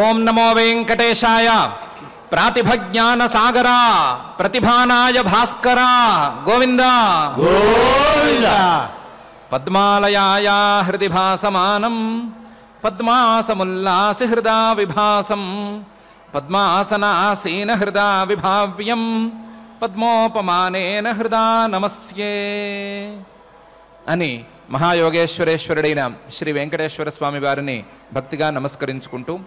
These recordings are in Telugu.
ఓం నమో వెంకటేశాయ. ప్రాతిభజ్ఞాన సాగరా ప్రతిభానాయ భాస్కర గోవింద గోవింద. పద్మాలయాయ హృది భాసమానం పద్మాసముల్లాసి హృదా విభాసం పద్మాసనాసీన హృదా విభావ్యం పద్మోపమానేన హృదా నమస్యే అని మహాయోగేశ్వరేశ్వరుడైన శ్రీ వెంకటేశ్వర స్వామి వారిని భక్తిగా నమస్కరించుకుంటూ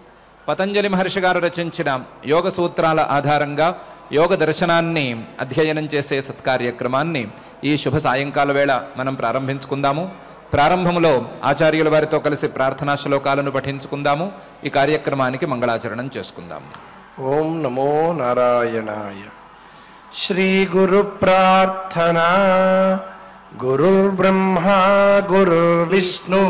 పతంజలి మహర్షి గారు రచించిన యోగ సూత్రాల ఆధారంగా యోగ దర్శనాన్ని అధ్యయనం చేసే సత్కార్యక్రమాన్ని ఈ శుభ సాయంకాల వేళ మనం ప్రారంభించుకుందాము. ప్రారంభంలో ఆచార్యుల వారితో కలిసి ప్రార్థనా శ్లోకాలను పఠించుకుందాము. ఈ కార్యక్రమానికి మంగళాచరణం చేసుకుందాము. ఓం నమో నారాయణాయ. శ్రీ గురు ప్రార్థనా. గురుర్బ్రహ్మా గురుర్విష్ణు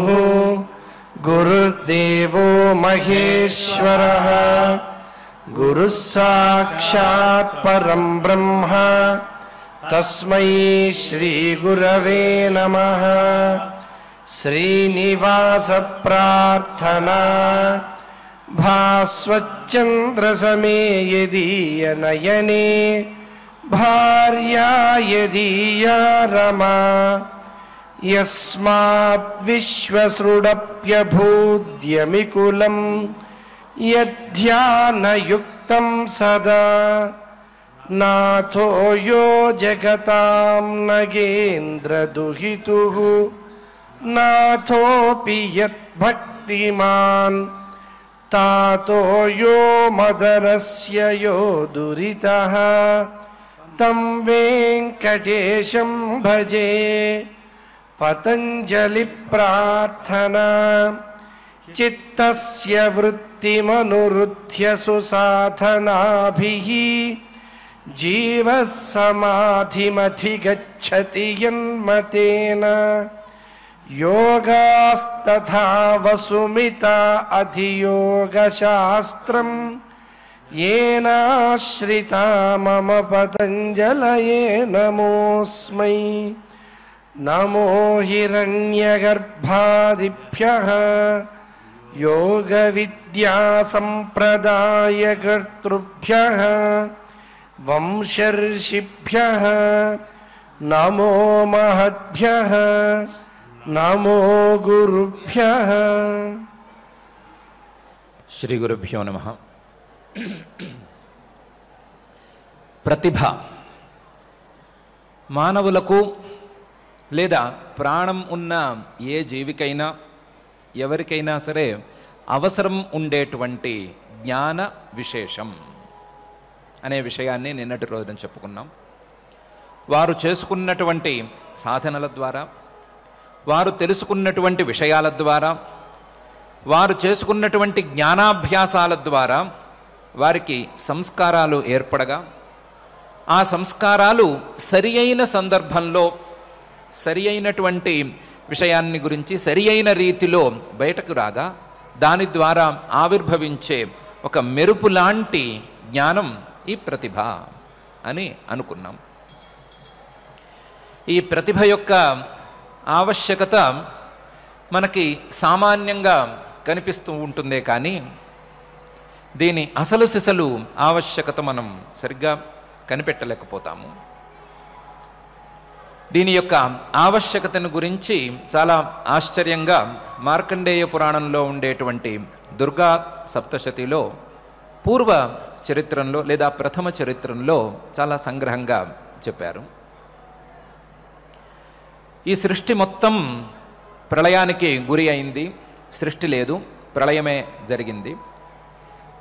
గురుర్దేవో మహేశ్వరః. గురుః సాక్షాత్ పరం బ్రహ్మ తస్మై శ్రీ గురవే నమః. శ్రీనివాస ప్రార్థనా. భాస్వచ్చంద్ర సమే యదీయ నయనే భార్యా యదీయా రమా. యస్మాత్ విశ్వసృడప్యభూద్యమికులం యధ్యానయుక్తం సదా. నాథో యో జగతాం నగేంద్రదుహితుః నాథోపి యద్భక్తిమాన్ తాతో యో మదనస్య యో దురితః తం వెంకటేశం భజే. పతంజలి ప్రార్థనా. చిత్తస్య వృత్తిమనురుధ్య సుసాధనాభిః జీవః సమాధిమధిగచ్చతి యన్మతేన. యోగాస్తథా వసుమితా అధియోగశాస్త్రం येनाश्रिता मम पतञ्जलये नमोऽस्मै. नमो हिरण्यगर्भादिभ्यः योगविद्यासम्प्रदायकर्तृभ्यः वंशर्षिभ्यः नमो महद्भ्यः नमो गुरुभ्यः. శ్రీ గురుభ్యో నమః. ప్రతిభ మానవులకు లేదా ప్రాణం ఉన్న ఏ జీవికైనా ఎవరికైనా సరే అవసరం ఉండేటువంటి జ్ఞాన విశేషం అనే విషయాన్ని నిన్నటి రోజున చెప్పుకున్నాం. వారు చేసుకున్నటువంటి సాధనల ద్వారా, వారు తెలుసుకున్నటువంటి విషయాల ద్వారా, వారు చేసుకున్నటువంటి జ్ఞానాభ్యాసాల ద్వారా వారికి సంస్కారాలు ఏర్పడగా, ఆ సంస్కారాలు సరి అయిన సందర్భంలో సరి అయినటువంటి విషయాన్ని గురించి సరి అయిన రీతిలో బయటకు రాగా దాని ద్వారా ఆవిర్భవించే ఒక మెరుపు లాంటి జ్ఞానం ఈ ప్రతిభ అని అనుకున్నాం. ఈ ప్రతిభ యొక్క ఆవశ్యకత మనకి సామాన్యంగా కనిపిస్తూ ఉంటుందే కానీ దీని అసలు సిసలు ఆవశ్యకత మనం సరిగ్గా కనిపెట్టలేకపోతాము. దీని యొక్క ఆవశ్యకతను గురించి చాలా ఆశ్చర్యంగా మార్కండేయ పురాణంలో ఉండేటువంటి దుర్గా సప్తశతిలో పూర్వ చరిత్రంలో లేదా ప్రథమ చరిత్రంలో చాలా సంగ్రహంగా చెప్పారు. ఈ సృష్టి మొత్తం ప్రళయానికి గురి అయింది. సృష్టి లేదు, ప్రళయమే జరిగింది.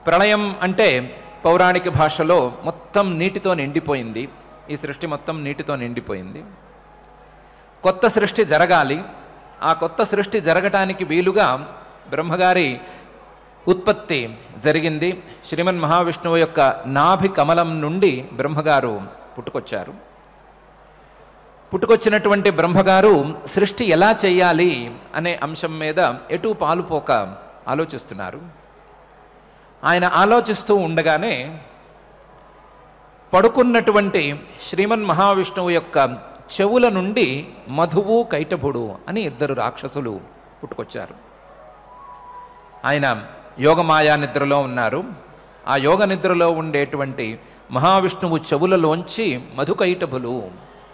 ప్రళయం అంటే పౌరాణిక భాషలో మొత్తం నీటితో నిండిపోయింది. ఈ సృష్టి మొత్తం నీటితో నిండిపోయింది. కొత్త సృష్టి జరగాలి. ఆ కొత్త సృష్టి జరగటానికి వీలుగా బ్రహ్మగారి ఉత్పత్తి జరిగింది. శ్రీమన్ మహావిష్ణువు యొక్క నాభి కమలం నుండి బ్రహ్మగారు పుట్టుకొచ్చారు. పుట్టుకొచ్చినటువంటి బ్రహ్మగారు సృష్టి ఎలా చేయాలి అనే అంశం మీద ఎటు పాలుపోక ఆలోచిస్తున్నారు. ఆయన ఆలోచిస్తూ ఉండగానే పడుకున్నటువంటి శ్రీమన్ మహావిష్ణువు యొక్క చెవుల నుండి మధువు కైటభుడు అని ఇద్దరు రాక్షసులు పుట్టుకొచ్చారు. ఆయన యోగమాయా నిద్రలో ఉన్నారు. ఆ యోగ నిద్రలో ఉండేటువంటి మహావిష్ణువు చెవులలోంచి మధుకైటభులు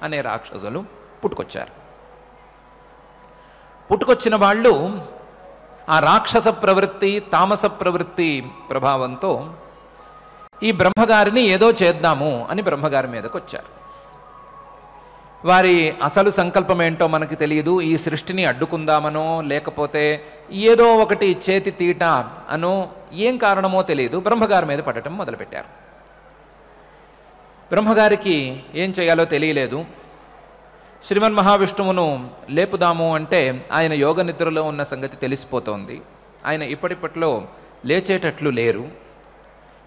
అనే రాక్షసులు పుట్టుకొచ్చారు. పుట్టుకొచ్చిన వాళ్ళు ఆ రాక్షస ప్రవృత్తి, తామస ప్రవృత్తి ప్రభావంతో ఈ బ్రహ్మగారిని ఏదో చేద్దాము అని బ్రహ్మగారి మీదకి వచ్చారు. వారి అసలు సంకల్పం ఏంటో మనకి తెలియదు. ఈ సృష్టిని అడ్డుకుందామనో లేకపోతే ఏదో ఒకటి చేతి తీట అనో ఏం కారణమో తెలియదు, బ్రహ్మగారి మీద పడటం మొదలుపెట్టారు. బ్రహ్మగారికి ఏం చేయాలో తెలియలేదు. శ్రీమన్ మహావిష్ణువును లేపుదాము అంటే ఆయన యోగ నిద్రలో ఉన్న సంగతి తెలిసిపోతోంది. ఆయన ఇప్పటిప్పట్లో లేచేటట్లు లేరు,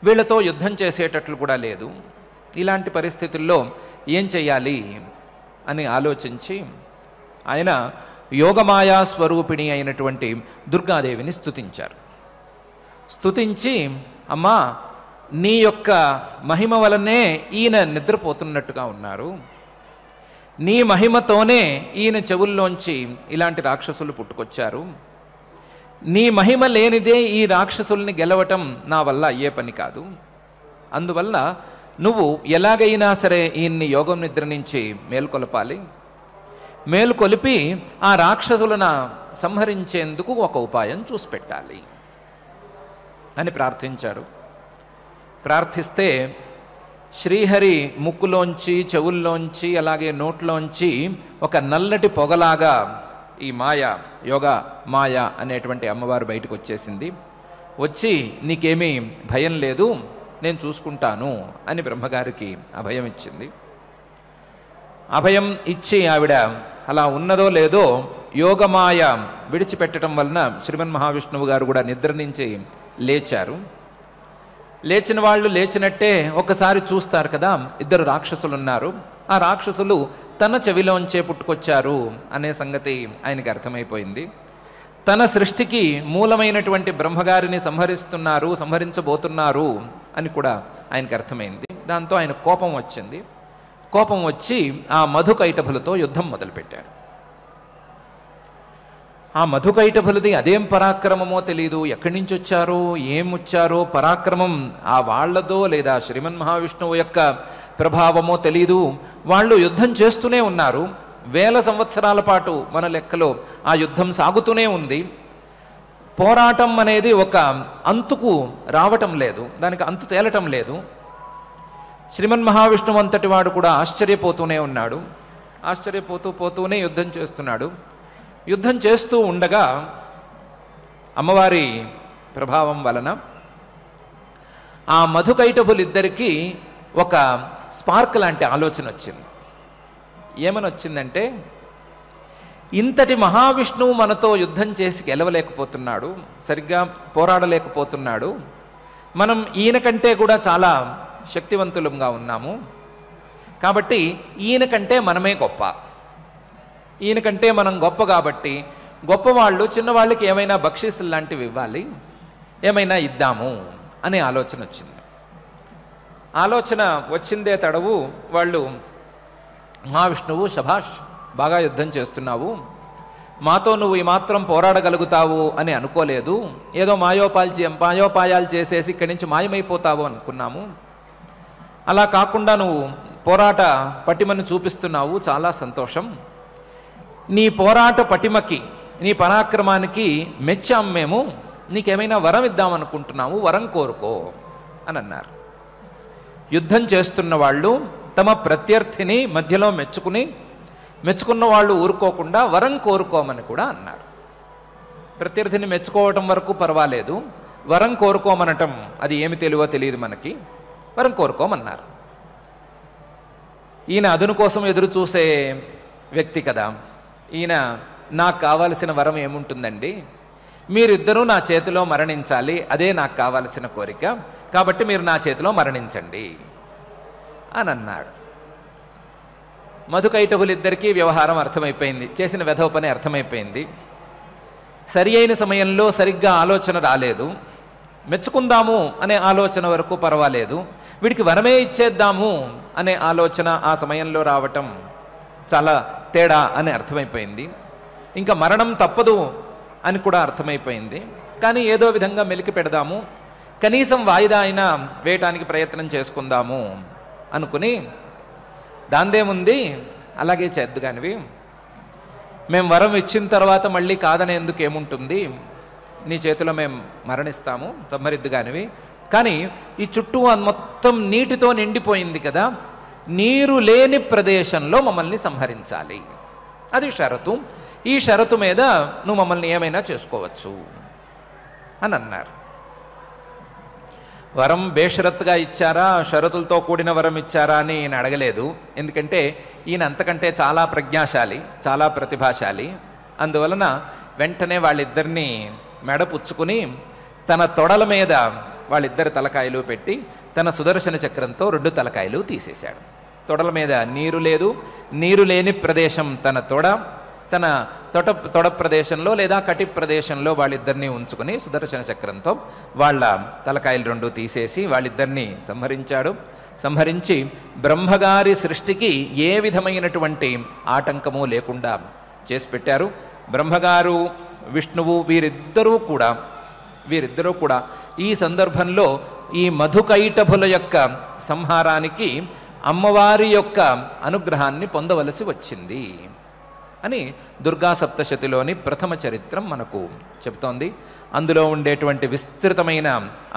వీళ్లతో యుద్ధం చేసేటట్లు కూడా లేదు. ఇలాంటి పరిస్థితుల్లో ఏం చెయ్యాలి అని ఆలోచించి ఆయన యోగమాయా స్వరూపిణి అయినటువంటి దుర్గాదేవిని స్తుతించారు. స్తుతించి, అమ్మా, నీ యొక్క మహిమ వలనే ఈయన నిద్రపోతున్నట్టుగా ఉన్నారు, నీ మహిమతోనే ఈయన చెవుల్లోంచి ఇలాంటి రాక్షసులు పుట్టుకొచ్చారు, నీ మహిమ లేనిదే ఈ రాక్షసుల్ని గెలవటం నా వల్ల అయ్యే పని కాదు, అందువల్ల నువ్వు ఎలాగైనా సరే ఈయన్ని యోగం నిద్ర నుంచి మేల్కొలపాలి, మేల్కొలిపి ఆ రాక్షసులను సంహరించేందుకు ఒక ఉపాయం చూసి పెట్టాలి అని ప్రార్థించారు. ప్రార్థిస్తే శ్రీహరి ముక్కులోంచి, చెవుల్లోంచి, అలాగే నోట్లోంచి ఒక నల్లటి పొగలాగా ఈ మాయ, యోగ మాయ అనేటువంటి అమ్మవారు బయటకు వచ్చేసింది. వచ్చి, నీకేమీ భయం లేదు, నేను చూసుకుంటాను అని బ్రహ్మగారికి అభయం ఇచ్చింది. అభయం ఇచ్చి ఆవిడ అలా ఉన్నదో లేదో యోగమాయ విడిచిపెట్టడం వలన శ్రీమన్ మహావిష్ణువు గారు కూడా నిద్ర నుంచి లేచారు. లేచిన వాళ్ళు లేచినట్టే ఒకసారి చూస్తారు కదా, ఇద్దరు రాక్షసులు ఉన్నారు, ఆ రాక్షసులు తన చెవిలోంచే పుట్టుకొచ్చారు అనే సంగతి ఆయనకి అర్థమైపోయింది. తన సృష్టికి మూలమైనటువంటి బ్రహ్మగారిని సంహరించబోతున్నారు అని కూడా ఆయనకు అర్థమైంది. దాంతో ఆయన కోపం వచ్చింది. కోపం వచ్చి ఆ మధుకైటభులతో యుద్ధం మొదలుపెట్టాడు. ఆ మధుకైటభులది అదేం పరాక్రమమో తెలియదు, ఎక్కడి నుంచి వచ్చారో ఏమొచ్చారో, పరాక్రమం ఆ వాళ్లదో లేదా శ్రీమన్ మహావిష్ణువు యొక్క ప్రభావమో తెలియదు. వాళ్ళు యుద్ధం చేస్తూనే ఉన్నారు. వేల సంవత్సరాల పాటు మన లెక్కలో ఆ యుద్ధం సాగుతూనే ఉంది. పోరాటం అనేది ఒక అంతుకు రావటం లేదు, దానికి అంతు తేలటం లేదు. శ్రీమన్ మహావిష్ణువు అంతటి వాడు కూడా ఆశ్చర్యపోతూనే ఉన్నాడు. పోతూనే యుద్ధం చేస్తున్నాడు. యుద్ధం చేస్తూ ఉండగా అమ్మవారి ప్రభావం వలన ఆ మధుకైటభులిద్దరికీ ఒక స్పార్క్ లాంటి ఆలోచన వచ్చింది. ఏమని వచ్చిందంటే, ఇంతటి మహావిష్ణువు మనతో యుద్ధం చేసి గెలవలేకపోతున్నాడు, సరిగ్గా పోరాడలేకపోతున్నాడు, మనం ఈయన కంటే కూడా చాలా శక్తివంతులంగా ఉన్నాము, కాబట్టి ఈయన కంటే మనమే గొప్ప, ఈయన కంటే మనం గొప్ప కాబట్టి గొప్పవాళ్ళు చిన్నవాళ్ళకి ఏమైనా బక్షీసులు లాంటివి ఇవ్వాలి, ఏమైనా ఇద్దాము అనే ఆలోచన వచ్చింది. ఆలోచన వచ్చిందే తడవు వాళ్ళు, మహావిష్ణువు, శభాష్, బాగా యుద్ధం చేస్తున్నావు, మాతో నువ్వు ఈ మాత్రం పోరాడగలుగుతావు అని అనుకోలేదు, ఏదో మాయోపాయాలు చేసేసి ఇక్కడి నుంచి మాయమైపోతావు అనుకున్నాము, అలా కాకుండా నువ్వు పోరాట పటిమను చూపిస్తున్నావు, చాలా సంతోషం, నీ పోరాట పటిమకి, నీ పరాక్రమానికి మెచ్చాం మేము, నీకేమైనా వరం ఇద్దామనుకుంటున్నాము, వరం కోరుకో అని అన్నారు. యుద్ధం చేస్తున్న వాళ్ళు తమ ప్రత్యర్థిని మధ్యలో మెచ్చుకున్న వాళ్ళు ఊరుకోకుండా వరం కోరుకోమని కూడా అన్నారు. ప్రత్యర్థిని మెచ్చుకోవటం వరకు పర్వాలేదు, వరం కోరుకోమనటం అది ఏమి తెలివో తెలియదు మనకి, వరం కోరుకోమన్నారు. ఈయన అదును కోసం ఎదురు చూసే వ్యక్తి కదా, ఈయన నాకు కావాల్సిన వరం ఏముంటుందండి, మీరిద్దరూ నా చేతిలో మరణించాలి, అదే నాకు కావాల్సిన కోరిక, కాబట్టి మీరు నా చేతిలో మరణించండి అని అన్నాడు. మధుకైటభులిద్దరికీ వ్యవహారం అర్థమైపోయింది, చేసిన వెధవ పని అర్థమైపోయింది. సరి అయిన సమయంలో సరిగ్గా ఆలోచన రాలేదు. మెచ్చుకుందాము అనే ఆలోచన వరకు పర్వాలేదు, వీడికి వరమే ఇచ్చేద్దాము అనే ఆలోచన ఆ సమయంలో రావటం చాలా తేడా అని అర్థమైపోయింది. ఇంకా మరణం తప్పదు అని కూడా అర్థమైపోయింది. కానీ ఏదో విధంగా మెలికి పెడదాము, కనీసం వాయిదా అయినా వేయటానికి ప్రయత్నం చేసుకుందాము అనుకుని, దాందేముంది అలాగే చేద్దు కానివి, మేము వరం ఇచ్చిన తర్వాత మళ్ళీ కాదనేందుకు ఏముంటుంది, నీ చేతిలో మేము మరణిస్తాము, సంహరిద్దు కానివి. కానీ ఈ చుట్టూ మొత్తం నీటితో నిండిపోయింది కదా, నీరు లేని ప్రదేశంలో మమ్మల్ని సంహరించాలి, అది షరతు. ఈ షరతు మీద నువ్వు మమ్మల్ని ఏమైనా చేసుకోవచ్చు అని అన్నారు. వరం బేషరత్తుగా ఇచ్చారా, షరతులతో కూడిన వరం ఇచ్చారా అని ఈయన అడగలేదు. ఎందుకంటే ఈయన అంతకంటే చాలా ప్రజ్ఞాశాలి, చాలా ప్రతిభాశాలి. అందువలన వెంటనే వాళ్ళిద్దరినీ మెడపుచ్చుకుని తన తొడల మీద వాళ్ళిద్దరి తలకాయలు పెట్టి తన సుదర్శన చక్రంతో 2 తలకాయలు తీసేశాడు. తొడల మీద నీరు లేదు, నీరు లేని ప్రదేశం తన తన తొడ ప్రదేశంలో లేదా కటి ప్రదేశంలో వాళ్ళిద్దరినీ ఉంచుకుని సుదర్శన చక్రంతో వాళ్ళ తలకాయలు 2 తీసేసి వాళ్ళిద్దరినీ సంహరించాడు. సంహరించి బ్రహ్మగారి సృష్టికి ఏ విధమైనటువంటి ఆటంకము లేకుండా చేసి పెట్టారు. బ్రహ్మగారు, విష్ణువు వీరిద్దరూ కూడా ఈ సందర్భంలో ఈ మధుకైటభుల యొక్క సంహారానికి అమ్మవారి యొక్క అనుగ్రహాన్ని పొందవలసి వచ్చింది అని దుర్గా సప్తశతిలోని ప్రథమ చరిత్రం మనకు చెబుతోంది. అందులో ఉండేటువంటి విస్తృతమైన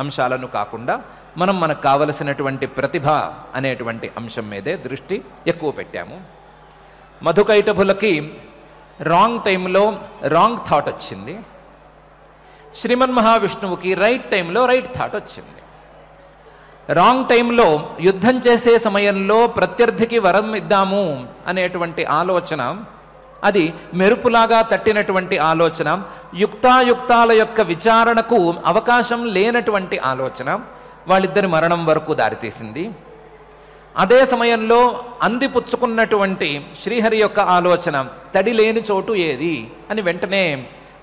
అంశాలను కాకుండా మనకు కావలసినటువంటి ప్రతిభ అనేటువంటి అంశం మీదే దృష్టి ఎక్కువ పెట్టాము. మధుకైటభులకి రాంగ్ టైంలో రాంగ్ థాట్ వచ్చింది, శ్రీమన్ మహావిష్ణువుకి రైట్ టైంలో రైట్ థాట్ వచ్చింది. రాంగ్ టైంలో యుద్ధం చేసే సమయంలో ప్రత్యర్థికి వరం ఇద్దాము అనేటువంటి ఆలోచన, అది మెరుపులాగా తట్టినటువంటి ఆలోచన, యుక్తాయుక్తాల యొక్క విచారణకు అవకాశం లేనటువంటి ఆలోచన వాళ్ళిద్దరి మరణం వరకు దారితీసింది. అదే సమయంలో అందిపుచ్చుకున్నటువంటి శ్రీహరి యొక్క ఆలోచన, తడి లేని చోటు ఏది అని వెంటనే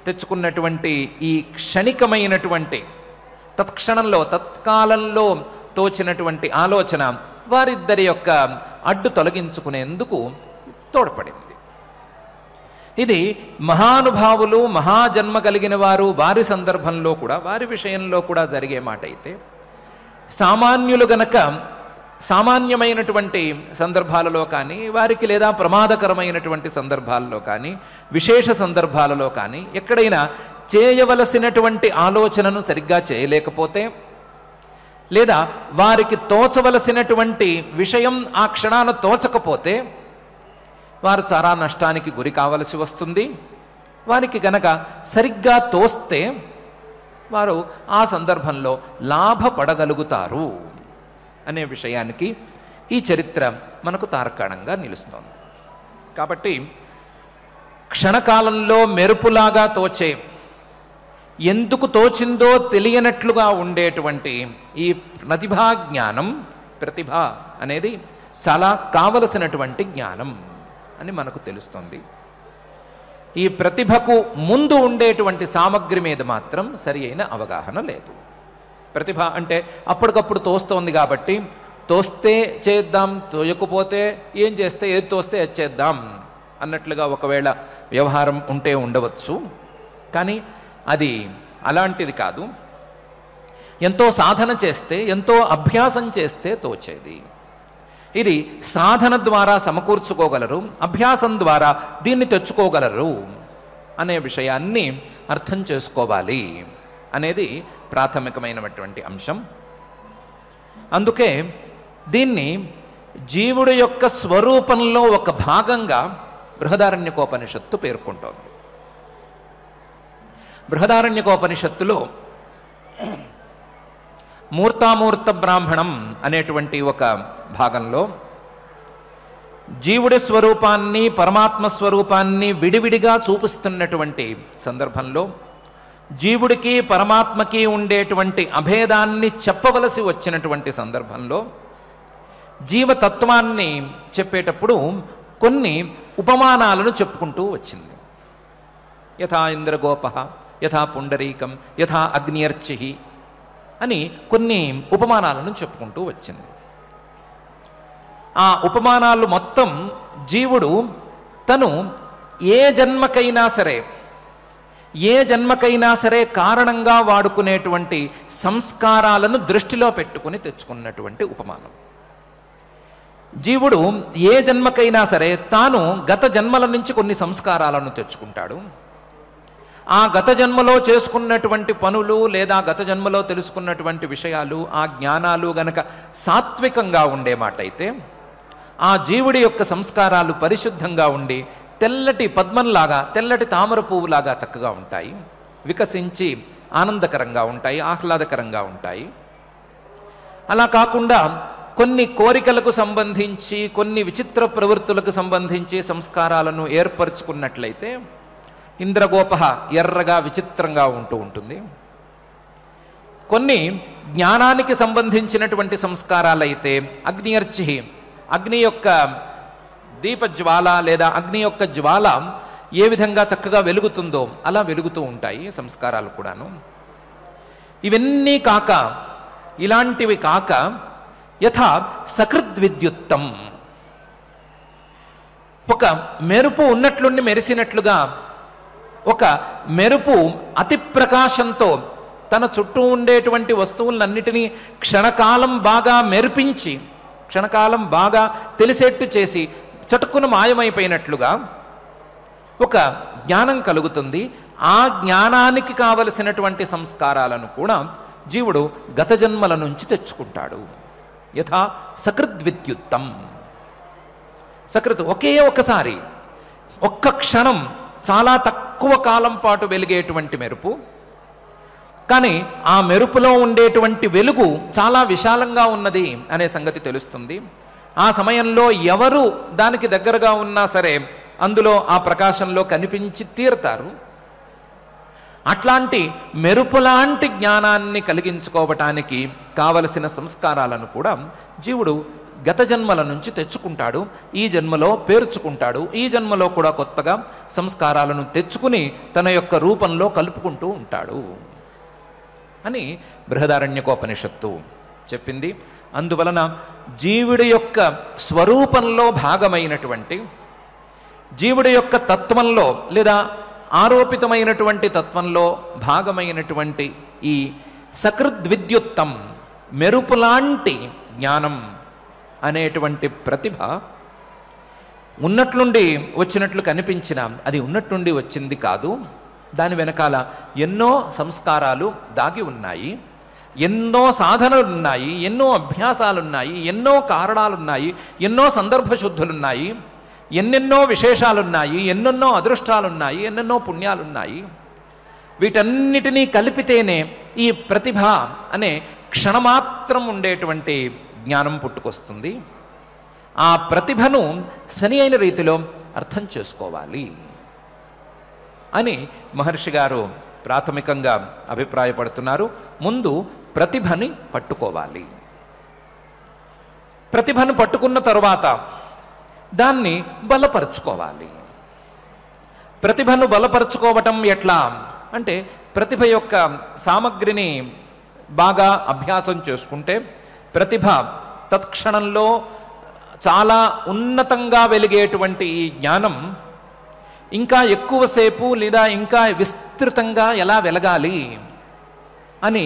తెచ్చుకున్నటువంటి ఈ క్షణికమైనటువంటి తత్క్షణంలో తత్కాలంలో తోచినటువంటి ఆలోచన వారిద్దరి యొక్క అడ్డు తొలగించుకునేందుకు తోడ్పడింది. ఇది మహానుభావులు, మహాజన్మ కలిగిన వారు వారి సందర్భంలో కూడా, వారి విషయంలో కూడా జరిగే మాట అయితే, సామాన్యులు గనక సామాన్యమైనటువంటి సందర్భాలలో కానీ, వారికి లేదా ప్రమాదకరమైనటువంటి సందర్భాలలో కానీ, విశేష సందర్భాలలో కానీ ఎక్కడైనా చేయవలసినటువంటి ఆలోచనను సరిగ్గా చేయలేకపోతే, లేదా వారికి తోచవలసినటువంటి విషయం ఆ క్షణాన తోచకపోతే వారు చాలా నష్టానికి గురి కావలసి వస్తుంది. వారికి గనక సరిగ్గా తోస్తే వారు ఆ సందర్భంలో లాభపడగలుగుతారు అనే విషయానికి ఈ చరిత్ర మనకు తార్కాణంగా నిలుస్తోంది. కాబట్టి క్షణకాలంలో మెరుపులాగా తోచే, ఎందుకు తోచిందో తెలియనట్లుగా ఉండేటువంటి ఈ ప్రతిభా జ్ఞానం, ప్రతిభ అనేది చాలా కావలసినటువంటి జ్ఞానం అని మనకు తెలుస్తుంది. ఈ ప్రతిభకు ముందు ఉండేటువంటి సామగ్రి మీద మాత్రం సరి అయిన అవగాహన లేదు. ప్రతిభ అంటే అప్పటికప్పుడు తోస్తోంది కాబట్టి తోస్తే చేద్దాం, తోయకపోతే ఏం చేస్తే, ఏది తోస్తే అది చేద్దాం అన్నట్లుగా ఒకవేళ వ్యవహారం ఉంటే ఉండవచ్చు. కానీ అది అలాంటిది కాదు. ఎంతో సాధన చేస్తే, ఎంతో అభ్యాసం చేస్తే తోచేది. ఇది సాధన ద్వారా సమకూర్చుకోగలరు, అభ్యాసం ద్వారా దీన్ని తెచ్చుకోగలరు అనే విషయాన్ని అర్థం చేసుకోవాలి అనేది ప్రాథమికమైనటువంటి అంశం. అందుకే దీన్ని జీవుడి యొక్క స్వరూపంలో ఒక భాగంగా బృహదారణ్యకోపనిషత్తు పేర్కొంటోంది. బృహదారణ్యకోపనిషత్తులో మూర్తామూర్త బ్రాహ్మణం అనేటువంటి ఒక భాగంలో జీవుడి స్వరూపాన్ని, పరమాత్మ స్వరూపాన్ని విడివిడిగా చూపిస్తున్నటువంటి సందర్భంలో జీవుడికి పరమాత్మకి ఉండేటువంటి అభేదాన్ని చెప్పవలసి వచ్చినటువంటి సందర్భంలో జీవతత్వాన్ని చెప్పేటప్పుడు కొన్ని ఉపమానాలను చెప్పుకుంటూ వచ్చింది. యథా ఇంద్రగోప, యథా పుండరీకం, యథా అగ్నియర్చి అని కొన్ని ఉపమానాలను చెప్పుకుంటూ వచ్చింది. ఆ ఉపమానాలు మొత్తం జీవుడు తను ఏ జన్మకైనా సరే ఏ జన్మకైనా సరే కారణంగా వాడుకునేటువంటి సంస్కారాలను దృష్టిలో పెట్టుకుని తెచ్చుకున్నటువంటి ఉపమానం. జీవుడు ఏ జన్మకైనా సరే తాను గత జన్మల నుంచి కొన్ని సంస్కారాలను తెచ్చుకుంటాడు. ఆ గత జన్మలో చేసుకున్నటువంటి పనులు లేదా గత జన్మలో తెలుసుకున్నటువంటి విషయాలు, ఆ జ్ఞానాలు గనక సాత్వికంగా ఉండే మాట అయితే ఆ జీవుడి యొక్క సంస్కారాలు పరిశుద్ధంగా ఉండి తెల్లటి పద్మంలాగా, తెల్లటి తామర పువ్వులాగా చక్కగా ఉంటాయి, వికసించి ఆనందకరంగా ఉంటాయి, ఆహ్లాదకరంగా ఉంటాయి. అలా కాకుండా కొన్ని కోరికలకు సంబంధించి, కొన్ని విచిత్ర ప్రవృత్తులకు సంబంధించి సంస్కారాలను ఏర్పరచుకున్నట్లయితే ఇంద్రగోప ఎర్రగా విచిత్రంగా ఉంటూ ఉంటుంది. కొన్ని జ్ఞానానికి సంబంధించినటువంటి సంస్కారాలైతే అగ్నియర్చి, అగ్ని యొక్క దీపజ్వాల లేదా అగ్ని యొక్క జ్వాల ఏ విధంగా చక్కగా వెలుగుతుందో అలా వెలుగుతూ ఉంటాయి సంస్కారాలు కూడాను. ఇవన్నీ కాక, ఇలాంటివి కాక యథా సకృద్విద్యుత్తం, ఒక మెరుపు ఉన్నట్లుండి మెరిసినట్లుగా, ఒక మెరుపు అతి ప్రకాశంతో తన చుట్టూ ఉండేటువంటి వస్తువులన్నిటినీ క్షణకాలం బాగా మెరిపించి, క్షణకాలం బాగా తెలిసేట్టు చేసి చటుక్కున మాయమైపోయినట్లుగా ఒక జ్ఞానం కలుగుతుంది. ఆ జ్ఞానానికి కావలసినటువంటి సంస్కారాలను కూడా జీవుడు గత జన్మల నుంచి తెచ్చుకుంటాడు. యథా సకృద్విద్యుత్తం, సకృత్ ఒకే ఒకసారి, ఒక్క క్షణం, చాలా తక్కువ కాలం పాటు వెలిగేటువంటి మెరుపు, కానీ ఆ మెరుపులో ఉండేటువంటి వెలుగు చాలా విశాలంగా ఉన్నది అనే సంగతి తెలుస్తుంది. ఆ సమయంలో ఎవరు దానికి దగ్గరగా ఉన్నా సరే అందులో ఆ ప్రకాశంలో కనిపించి తీరుతారు. అట్లాంటి మెరుపులాంటి జ్ఞానాన్ని కలిగించుకోవటానికి కావలసిన సంస్కారాలను కూడా జీవుడు గత జన్మల నుంచి తెచ్చుకుంటాడు, ఈ జన్మలో పేర్చుకుంటాడు. ఈ జన్మలో కూడా కొత్తగా సంస్కారాలను తెచ్చుకుని తన యొక్క రూపంలో కలుపుకుంటూ ఉంటాడు అని బృహదారణ్యకోపనిషత్తు చెప్పింది. అందువలన జీవుడి యొక్క స్వరూపంలో భాగమైనటువంటి, జీవుడి యొక్క తత్వంలో లేదా ఆరోపితమైనటువంటి తత్వంలో భాగమైనటువంటి ఈ సకృద్విద్యుత్తం, మెరుపులాంటి జ్ఞానం అనేటువంటి ప్రతిభ ఉన్నట్లుండి వచ్చినట్లు కనిపించిన అది ఉన్నట్లుండి వచ్చింది కాదు. దాని వెనకాల ఎన్నో సంస్కారాలు దాగి ఉన్నాయి, ఎన్నో సాధనలున్నాయి, ఎన్నో అభ్యాసాలున్నాయి, ఎన్నో కారణాలున్నాయి, ఎన్నో సందర్భశుద్ధులున్నాయి, ఎన్నెన్నో విశేషాలున్నాయి, ఎన్నెన్నో అదృష్టాలున్నాయి, ఎన్నెన్నో పుణ్యాలున్నాయి. వీటన్నిటినీ కలిపితేనే ఈ ప్రతిభ అనే క్షణమాత్రం ఉండేటువంటి జ్ఞానం పుట్టుకొస్తుంది. ఆ ప్రతిభను సరి అయిన రీతిలో అర్థం చేసుకోవాలి అని మహర్షి గారు ప్రాథమికంగా అభిప్రాయపడుతున్నారు. ముందు ప్రతిభని పట్టుకోవాలి. ప్రతిభను పట్టుకున్న తరువాత దాన్ని బలపరుచుకోవాలి. ప్రతిభను బలపరుచుకోవటం ఎట్లా అంటే, ప్రతిభ యొక్క సామగ్రిని బాగా అభ్యాసం చేసుకుంటే ప్రతిభ తత్క్షణంలో చాలా ఉన్నతంగా వెలిగేటువంటి ఈ జ్ఞానం ఇంకా ఎక్కువసేపు లేదా ఇంకా విస్తృతంగా ఎలా వెలగాలి అని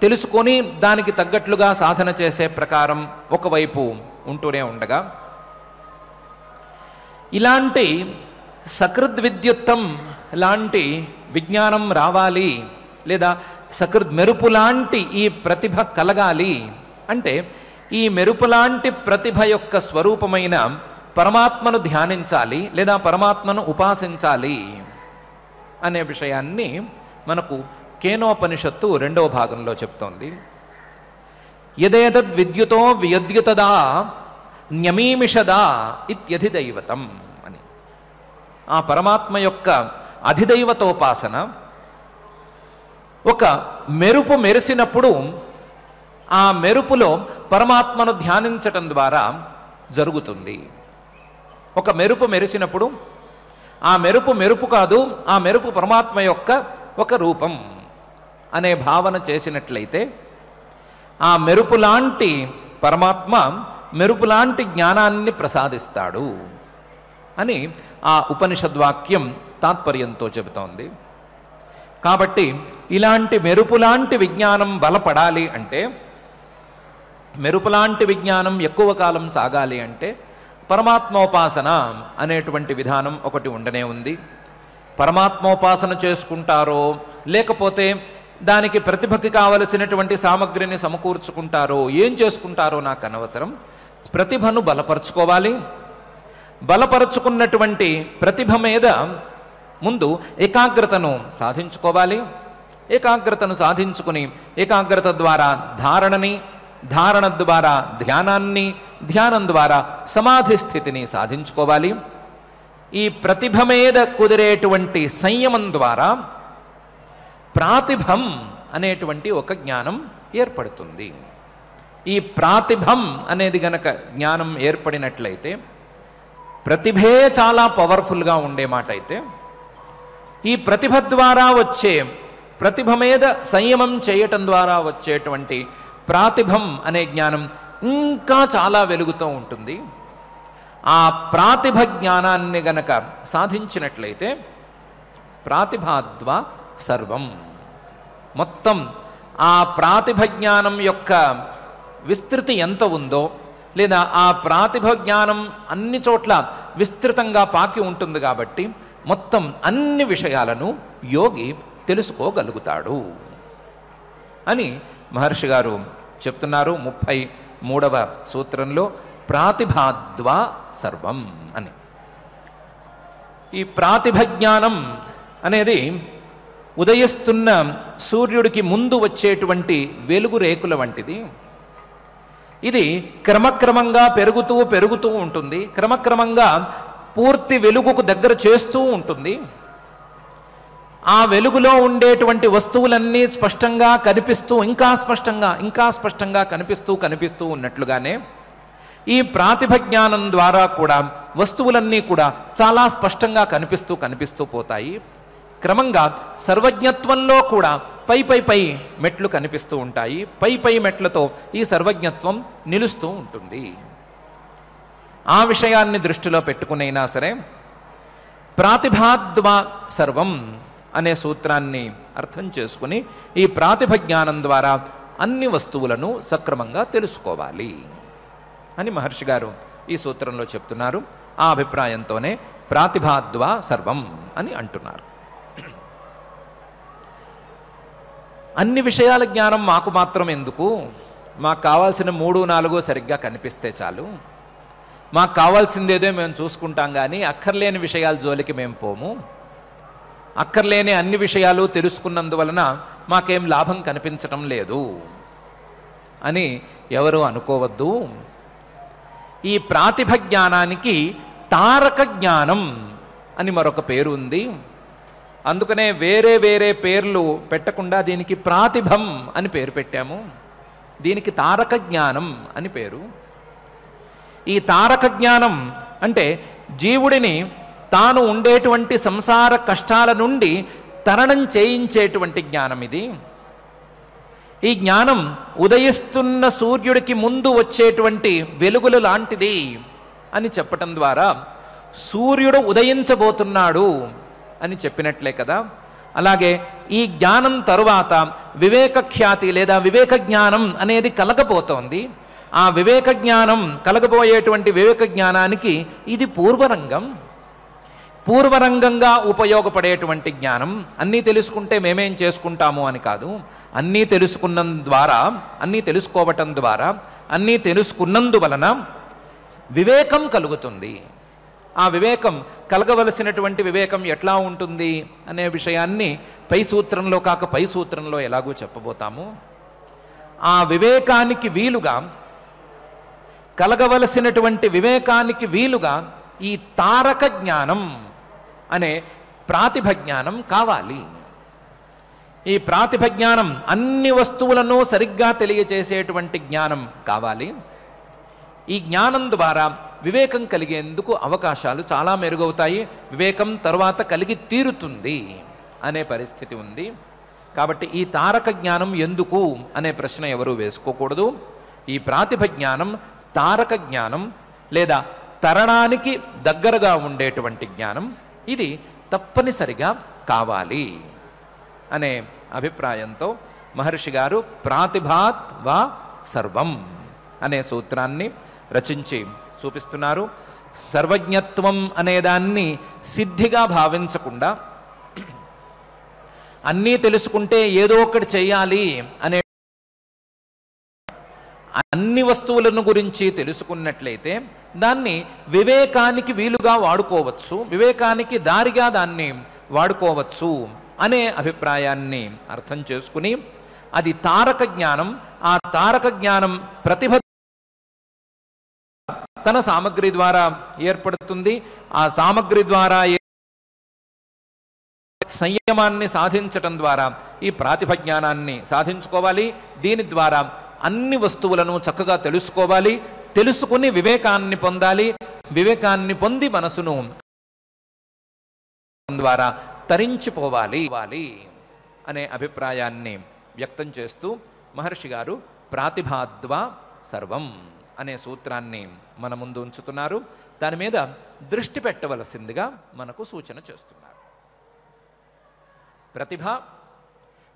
తెలుసుకొని దానికి తగ్గట్లుగా సాధన చేసే ప్రకారం ఒకవైపు ఉంటూనే ఉండగా, ఇలాంటి సకృద్విద్యుత్తం లాంటి విజ్ఞానం రావాలి లేదా మెరుపు లాంటి ఈ ప్రతిభ కలగాలి అంటే, ఈ మెరుపులాంటి ప్రతిభ యొక్క స్వరూపమైన పరమాత్మను ధ్యానించాలి లేదా పరమాత్మను ఉపాసించాలి అనే విషయాన్ని మనకు కేనోపనిషత్తు 2వ భాగంలో చెప్తోంది. యదేతద్ విద్యుతో వియద్యుతదా న్యమీమిషదా ఇత్యధిదైవతం అని. ఆ పరమాత్మ యొక్క అధిదైవతోపాసన ఒక మెరుపు మెరిసినప్పుడు ఆ మెరుపులో పరమాత్మను ధ్యానించటం ద్వారా జరుగుతుంది. ఒక మెరుపు మెరిసినప్పుడు ఆ మెరుపు మెరుపు కాదు, ఆ మెరుపు పరమాత్మ యొక్క ఒక రూపం అనే భావన చేసినట్లయితే ఆ మెరుపులాంటి పరమాత్మ మెరుపులాంటి జ్ఞానాన్ని ప్రసాదిస్తాడు అని ఆ ఉపనిషద్వాక్యం తాత్పర్యంతో చెబుతోంది. కాబట్టి ఇలాంటి మెరుపులాంటి విజ్ఞానం బలపడాలి అంటే, మెరుపులాంటి విజ్ఞానం ఎక్కువ కాలం సాగాలి అంటే పరమాత్మోపాసన అనేటువంటి విధానం ఒకటి ఉండనే ఉంది. పరమాత్మోపాసన చేసుకుంటారో లేకపోతే దానికి ప్రతిభకి కావలసినటువంటి సామగ్రిని సమకూర్చుకుంటారో ఏం చేసుకుంటారో నాకు అనవసరం. ప్రతిభను బలపరుచుకోవాలి. బలపరుచుకున్నటువంటి ప్రతిభ మీద ముందు ఏకాగ్రతను సాధించుకోవాలి. ఏకాగ్రతను సాధించుకుని ఏకాగ్రత ద్వారా ధారణని, ధారణ ద్వారా ధ్యానాన్ని, ధ్యానం ద్వారా సమాధి స్థితిని సాధించుకోవాలి. ఈ ప్రతిభ మీద కుదిరేటువంటి సంయమం ద్వారా ప్రాతిభం అనేటువంటి ఒక జ్ఞానం ఏర్పడుతుంది. ఈ ప్రాతిభం అనేది గనక జ్ఞానం ఏర్పడినట్లయితే, ప్రతిభే చాలా పవర్ఫుల్గా ఉండే మాట అయితే, ఈ ప్రతిభ ద్వారా వచ్చే, ప్రతిభ మీద సంయమం చేయటం ద్వారా వచ్చేటువంటి ప్రాతిభం అనే జ్ఞానం ఇంకా చాలా వెలుగుతూ ఉంటుంది. ఆ ప్రాతిభ జ్ఞానాన్ని గనక సాధించినట్లయితే ప్రాతిభాద్వా సర్వం, మొత్తం ఆ ప్రాతిభ జ్ఞానం యొక్క విస్తృతి ఎంత ఉందో, లేదా ఆ ప్రాతిభ జ్ఞానం అన్ని చోట్ల విస్తృతంగా పాకి ఉంటుంది కాబట్టి మొత్తం అన్ని విషయాలను యోగి తెలుసుకోగలుగుతాడు అని మహర్షి గారు చెప్తున్నారు 33వ సూత్రంలో, ప్రాతిభాద్వా సర్వం అని. ఈ ప్రాతిభ జ్ఞానం అనేది ఉదయిస్తున్న సూర్యుడికి ముందు వచ్చేటువంటి వెలుగు రేకుల వంటిది. ఇది క్రమక్రమంగా పెరుగుతూ పెరుగుతూ ఉంటుంది. క్రమక్రమంగా పూర్తి వెలుగుకు దగ్గర చేస్తూ ఉంటుంది. ఆ వెలుగులో ఉండేటువంటి వస్తువులన్నీ స్పష్టంగా కనిపిస్తూ, ఇంకా స్పష్టంగా కనిపిస్తూ ఉన్నట్లుగానే ఈ ప్రాతిభ జ్ఞానం ద్వారా కూడా వస్తువులన్నీ కూడా చాలా స్పష్టంగా కనిపిస్తూ పోతాయి. క్రమంగా సర్వజ్ఞత్వంలో కూడా పై మెట్లు కనిపిస్తూ ఉంటాయి. పై మెట్లతో ఈ సర్వజ్ఞత్వం నిలుస్తూ ఉంటుంది. ఆ విషయాన్ని దృష్టిలో పెట్టుకునైనా సరే ప్రాతిభాద్వా సర్వం అనే సూత్రాన్ని అర్థం చేసుకుని ఈ ప్రాతిభ జ్ఞానం ద్వారా అన్ని వస్తువులను సక్రమంగా తెలుసుకోవాలి అని మహర్షి గారు ఈ సూత్రంలో చెప్తున్నారు. ఆ అభిప్రాయంతోనే ప్రాతిభాద్వా సర్వం అని అంటున్నారు. అన్ని విషయాల జ్ఞానం మాకు మాత్రం ఎందుకు? మాకు కావాల్సిన 3-4 సరిగ్గా కనిపిస్తే చాలు. మాకు కావాల్సిందేదో మేము చూసుకుంటాం, కానీ అక్కర్లేని విషయాల జోలికి మేము పోము. అక్కర్లేని అన్ని విషయాలు తెలుసుకున్నందువలన మాకేం లాభం కనిపించటం లేదు అని ఎవరు అనుకోవద్దు. ఈ ప్రాతిభ జ్ఞానానికి తారక జ్ఞానం అని మరొక పేరు ఉంది. అందుకనే వేరే పేర్లు పెట్టకుండా దీనికి ప్రాతిభం అని పేరు పెట్టాము. దీనికి తారక జ్ఞానం అని పేరు. ఈ తారక జ్ఞానం అంటే జీవుడిని తాను ఉండేటువంటి సంసార కష్టాల నుండి తరణం చేయించేటువంటి జ్ఞానం ఇది. ఈ జ్ఞానం ఉదయిస్తున్న సూర్యుడికి ముందు వచ్చేటువంటి వెలుగులు లాంటిది అని చెప్పటం ద్వారా సూర్యుడు ఉదయించబోతున్నాడు అని చెప్పినట్లే కదా. అలాగే ఈ జ్ఞానం తరువాత వివేక ఖ్యాతి లేదా వివేక జ్ఞానం అనేది కలగబోతోంది. ఆ వివేక జ్ఞానం కలగబోయేటువంటి వివేక జ్ఞానానికి ఇది పూర్వరంగంగా ఉపయోగపడేటువంటి జ్ఞానం. అన్నీ తెలుసుకుంటే మేమేం చేసుకుంటాము అని కాదు. అన్నీ తెలుసుకోవటం ద్వారా అన్నీ తెలుసుకున్నందువలన వివేకం కలుగుతుంది. ఆ వివేకం కలగవలసినటువంటి వివేకం ఎట్లా ఉంటుంది అనే విషయాన్ని పై సూత్రంలో కాక పై సూత్రంలో ఎలాగో చెప్పబోతాము. ఆ వివేకానికి వీలుగా, కలగవలసినటువంటి వివేకానికి వీలుగా ఈ తారక జ్ఞానం అనే ప్రాతిభ జ్ఞానం కావాలి. ఈ ప్రాతిభ జ్ఞానం అన్ని వస్తువులను సరిగ్గా తెలియచేసేటువంటి జ్ఞానం కావాలి. ఈ జ్ఞానం ద్వారా వివేకం కలిగేందుకు అవకాశాలు చాలా మెరుగవుతాయి. వివేకం తర్వాత కలిగి తీరుతుంది అనే పరిస్థితి ఉంది. కాబట్టి ఈ తారక జ్ఞానం ఎందుకు అనే ప్రశ్న ఎవరూ వేసుకోకూడదు. ఈ ప్రాతిభ జ్ఞానం తారక జ్ఞానం లేదా తరణానికి దగ్గరగా ఉండేటువంటి జ్ఞానం. ఇది తప్పనిసరిగా కావాలి అనే అభిప్రాయంతో మహర్షి గారు ప్రాతిభాత్ వా సర్వం అనే సూత్రాన్ని రచించి చూపిస్తున్నారు. సర్వజ్ఞత్వం అనేదాన్ని సిద్ధిగా భావించకుండా అన్నీ తెలుసుకుంటే ఏదో ఒకటి చేయాలి అనే అన్ని వస్తువులను గురించి తెలుసుకున్నట్లయితే దాన్ని వివేకానికి వీలుగా వాడుకోవచ్చు, వివేకానికి దారిగా దాన్ని వాడుకోవచ్చు అనే అభిప్రాయాన్ని అర్థం చేసుకుని అది తారక జ్ఞానం. ఆ తారక జ్ఞానం ప్రతిభ తన సామగ్రి ద్వారా ఏర్పడుతుంది. ఆ సామగ్రి ద్వారా సంయమాన్ని సాధించటం ద్వారా ఈ ప్రాతిభ జ్ఞానాన్ని సాధించుకోవాలి. దీని ద్వారా అన్ని వస్తువులను చక్కగా తెలుసుకోవాలి, తెలుసుకుని వివేకాన్ని పొందాలి, వివేకాన్ని పొంది మనసును ద్వారా తరించిపోవాలి అనే అభిప్రాయాన్ని వ్యక్తం చేస్తూ మహర్షి గారు ప్రాతిభాద్వా సర్వం అనే సూత్రాన్ని మన ముందు ఉంచుతున్నారు. దాని మీద దృష్టి పెట్టవలసిందిగా మనకు సూచన చేస్తున్నారు. ప్రతిభ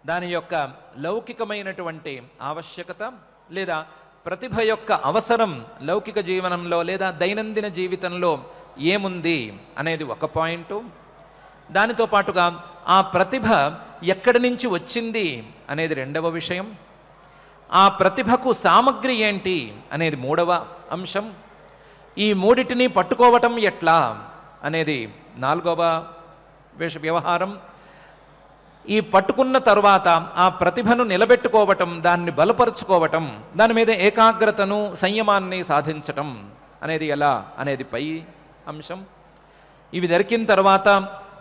దాని యొక్క లౌకికమైనటువంటి ఆవశ్యకత లేదా ప్రతిభ యొక్క అవసరం లౌకిక జీవనంలో లేదా దైనందిన జీవితంలో ఏముంది అనేది ఒక పాయింట్. దానితో పాటుగా ఆ ప్రతిభ ఎక్కడి నుంచి వచ్చింది అనేది రెండవ విషయం. ఆ ప్రతిభకు సామగ్రి ఏంటి అనేది మూడవ అంశం. ఈ మూడిటిని పట్టుకోవటం ఎట్లా అనేది నాలుగవ వ్యవహారం. ఈ పట్టుకున్న తరువాత ఆ ప్రతిభను నిలబెట్టుకోవటం, దాన్ని బలపరుచుకోవటం, దాని మీద ఏకాగ్రతను సంయమాన్ని సాధించటం అనేది ఎలా అనేది పై అంశం. ఇవి దొరికిన తర్వాత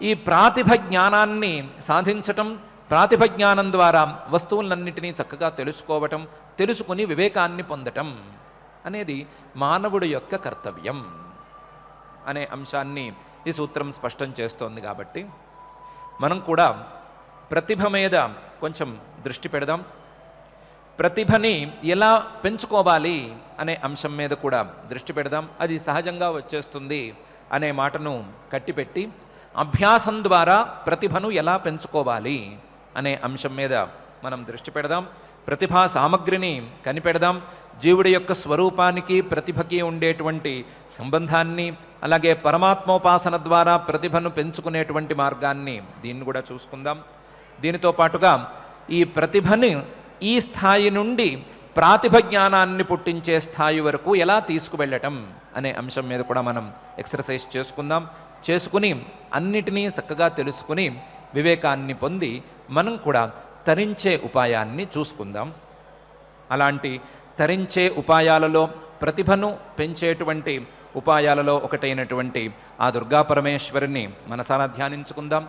ఈ ప్రాతిభ జ్ఞానాన్ని సాధించటం, ప్రాతిభ జ్ఞానం ద్వారా వస్తువులన్నింటినీ చక్కగా తెలుసుకోవటం, తెలుసుకుని వివేకాన్ని పొందటం అనేది మానవుడి యొక్క కర్తవ్యం అనే అంశాన్ని ఈ సూత్రం స్పష్టం చేస్తోంది. కాబట్టి మనం కూడా ప్రతిభ మీద కొంచెం దృష్టి పెడదాం. ప్రతిభని ఎలా పెంచుకోవాలి అనే అంశం మీద కూడా దృష్టి పెడదాం. అది సహజంగా వచ్చేస్తుంది అనే మాటను కట్టిపెట్టి అభ్యాసం ద్వారా ప్రతిభను ఎలా పెంచుకోవాలి అనే అంశం మీద మనం దృష్టి పెడదాం. ప్రతిభా సామగ్రిని కనిపెడదాం. జీవుడి యొక్క స్వరూపానికి ప్రతిభకి ఉండేటువంటి సంబంధాన్ని, అలాగే పరమాత్మోపాసన ద్వారా ప్రతిభను పెంచుకునేటువంటి మార్గాన్ని దీన్ని కూడా చూసుకుందాం. దీనితో పాటుగా ఈ ప్రతిభని ఈ స్థాయి నుండి ప్రాతిభ జ్ఞానాన్ని పుట్టించే స్థాయి వరకు ఎలా తీసుకువెళ్ళటం అనే అంశం మీద కూడా మనం ఎక్సర్సైజ్ చేసుకుందాం. చేసుకుని అన్నిటినీ చక్కగా తెలుసుకుని వివేకాన్ని పొంది మనం కూడా తరించే ఉపాయాన్ని చూసుకుందాం. అలాంటి తరించే ఉపాయాలలో ప్రతిభను పెంచేటువంటి ఉపాయాలలో ఒకటైనటువంటి ఆ దుర్గా పరమేశ్వరిని మనసారా ధ్యానించుకుందాం.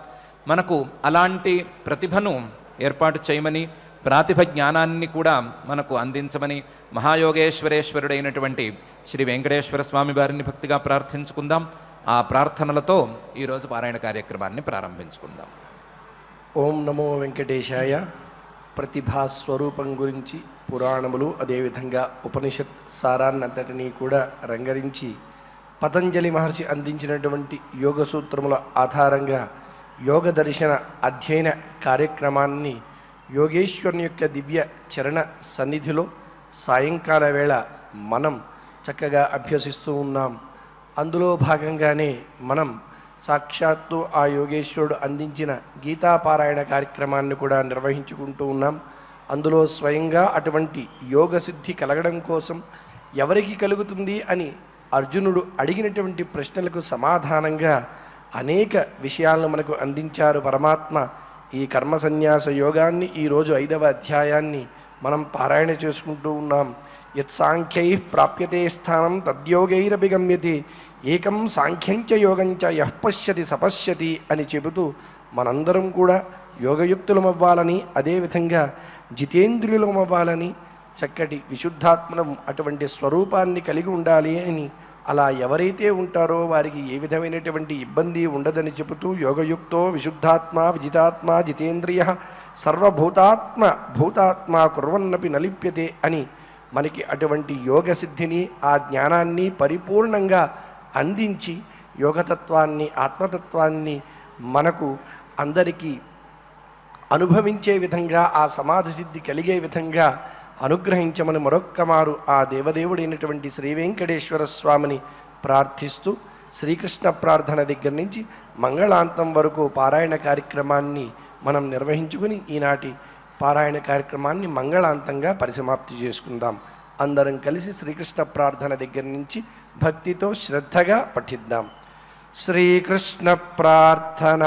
మనకు అలాంటి ప్రతిభను ఏర్పాటు చేయమని, ప్రాతిభ జ్ఞానాన్ని కూడా మనకు అందించమని మహాయోగేశ్వరేశ్వరుడైనటువంటి శ్రీ వెంకటేశ్వర స్వామి వారిని భక్తిగా ప్రార్థించుకుందాం. ఆ ప్రార్థనలతో ఈరోజు పారాయణ కార్యక్రమాన్ని ప్రారంభించుకుందాం. ఓం నమో వెంకటేశాయ. ప్రతిభా స్వరూపం గురించి పురాణములు, అదేవిధంగా ఉపనిషత్ సారాన్నంతటినీ కూడా రంగరించి పతంజలి మహర్షి అందించినటువంటి యోగ సూత్రముల ఆధారంగా యోగ దర్శన అధ్యయన కార్యక్రమాన్ని యోగేశ్వరుని యొక్క దివ్య చరణ సన్నిధిలో సాయంకాల వేళ మనం చక్కగా అభ్యసిస్తూ ఉన్నాం. అందులో భాగంగానే మనం సాక్షాత్తు ఆ యోగేశ్వరుడు అందించిన గీతాపారాయణ కార్యక్రమాన్ని కూడా నిర్వహించుకుంటూ ఉన్నాం. అందులో స్వయంగా అటువంటి యోగ సిద్ధి కలగడం కోసం ఎవరికి కలుగుతుంది అని అర్జునుడు అడిగినటువంటి ప్రశ్నలకు సమాధానంగా అనేక విషయాలను మనకు అందించారు పరమాత్మ. ఈ కర్మ సన్యాస యోగాన్ని ఈరోజు 5వ అధ్యాయాన్ని మనం పారాయణ చేసుకుంటూ ఉన్నాం. యత్ సాంఖ్యై ప్రాప్యతే స్థానం తద్యోగైరభిగమ్యతే ఏకం సాంఖ్యంచ యోగంచ యః పశ్యతి సపశ్యతి అని చెబుతూ మనందరం కూడా యోగయుక్తులమవ్వాలని, అదేవిధంగా జితేంద్రియులమవ్వాలని, చక్కటి విశుద్ధాత్మనం అటువంటి స్వరూపాన్ని కలిగి ఉండాలి అని, అలా ఎవరైతే ఉంటారో వారికి ఏ విధమైనటువంటి ఇబ్బంది ఉండదని చెబుతూ యోగయుక్తో విశుద్ధాత్మ విజితాత్మ జితేంద్రియ సర్వభూతాత్మ భూతాత్మ కుర్వన్నపి నలిప్యతే అని మనకి అటువంటి యోగ సిద్ధిని, ఆ జ్ఞానాన్ని పరిపూర్ణంగా అందించి యోగతత్వాన్ని, ఆత్మతత్వాన్ని మనకు అందరికీ అనుభవించే విధంగా ఆ సమాధి సిద్ధి కలిగే విధంగా అనుగ్రహించమని మరొక్కమారు ఆ దేవదేవుడైనటువంటి శ్రీ వెంకటేశ్వర స్వామిని ప్రార్థిస్తూ శ్రీకృష్ణ ప్రార్థన దగ్గర నుంచి మంగళాంతం వరకు పారాయణ కార్యక్రమాన్ని మనం నిర్వహించుకుని ఈనాటి పారాయణ కార్యక్రమాన్ని మంగళాంతంగా పరిసమాప్తి చేసుకుందాం. అందరం కలిసి శ్రీకృష్ణ ప్రార్థన దగ్గర నుంచి భక్తితో శ్రద్ధగా పఠిద్దాం. శ్రీకృష్ణ ప్రార్థన.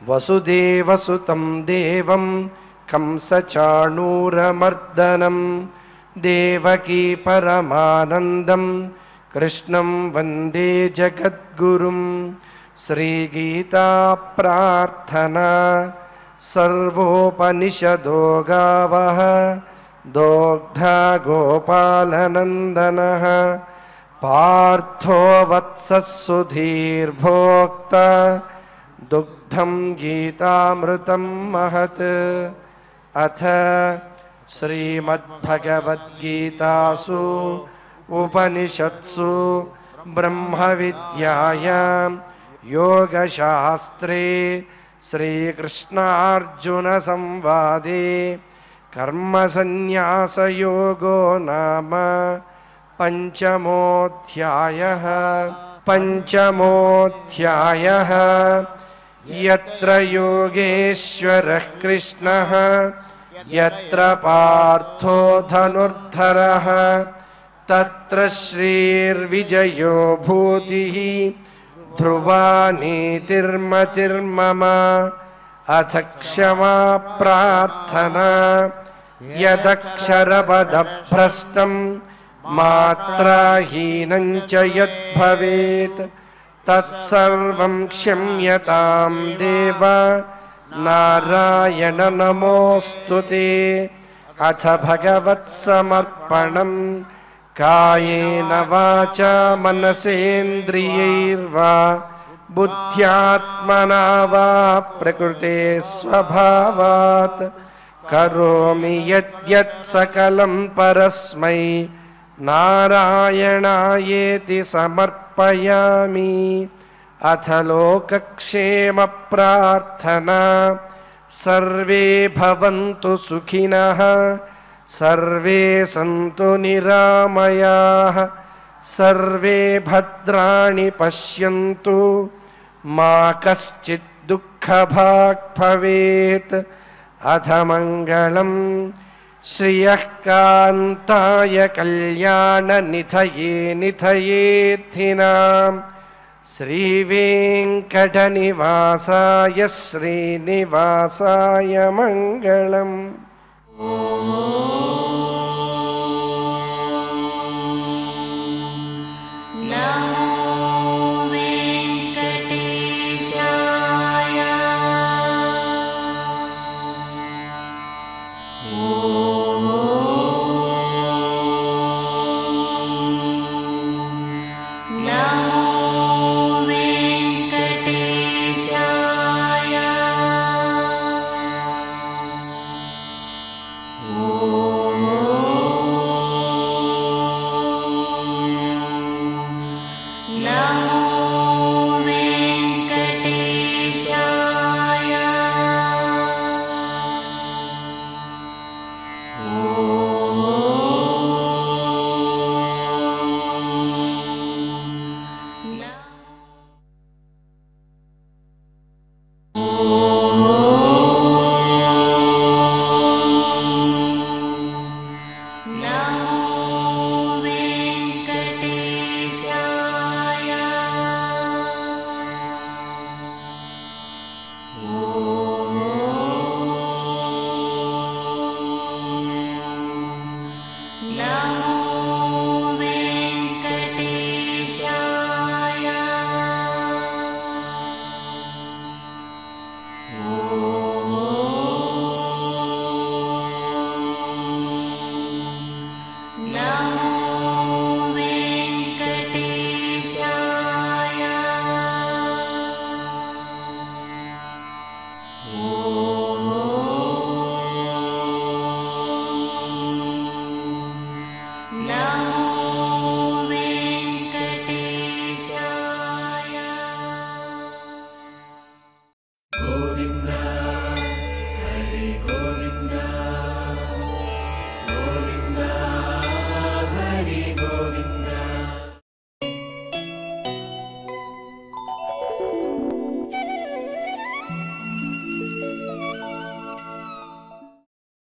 వసుదేవసుతం దేవం కంసచాణూరమర్దనం దేవకీ పరమానందం కృష్ణం వందే జగద్గురుం. శ్రీగీతా ప్రార్థన. సర్వోపనిషదో గావః దోగ్ధా గోపాలనందనః పార్థో వత్సః సుధీర్భోక్త దుగ్ధం గీతామృతం మహత్. అథ శ్రీమద్భగవద్గీతాసు ఉపనిషత్సు బ్రహ్మవిద్యాయాం యోగశాస్త్రే శ్రీకృష్ణార్జున సంవాదే కర్మసన్యాసయోగో నామ పంచమోऽధ్యాయః. పంచమోऽధ్యాయః. యత్ర యోగేశ్వరః కృష్ణః యత్ర పార్థో ధనుర్ధరః తత్ర శ్రీర్విజయో భూతిః ధ్రువా నీతిర్మతిర్మమ. అథ క్షమా ప్రార్థనా. యదక్షరపదభ్రష్టం మాత్రాహీనం చ యద్భవేత్ తత్సర్వం క్షమ్యతాం దేవ నారాయణ నమోస్తుతే. అథ భగవత్సమర్పణం. కాయేన వాచా మనసేంద్రియైర్వా బుద్ధ్యాత్మనా వా ప్రకృతే స్వభావాత్ కరోమి యద్యత్ సకలం పరస్మై నారాయణాయేతి సమర్పయామి. అథ లోకక్షేమ ప్రార్థనా. సర్వే భవంతు సుఖినః సర్వే సంతు నిరామయాః సర్వే భద్రాణి పశ్యంతు మా కశ్చిత్ దుఃఖభాగ్ భవేత్. అథ మంగళం శ్రియః కాంతాయ కళ్యాణ నిధయే నిధయేర్థినాం శ్రీవేంకటనివాసాయ శ్రీనివాసాయ మంగళం. Now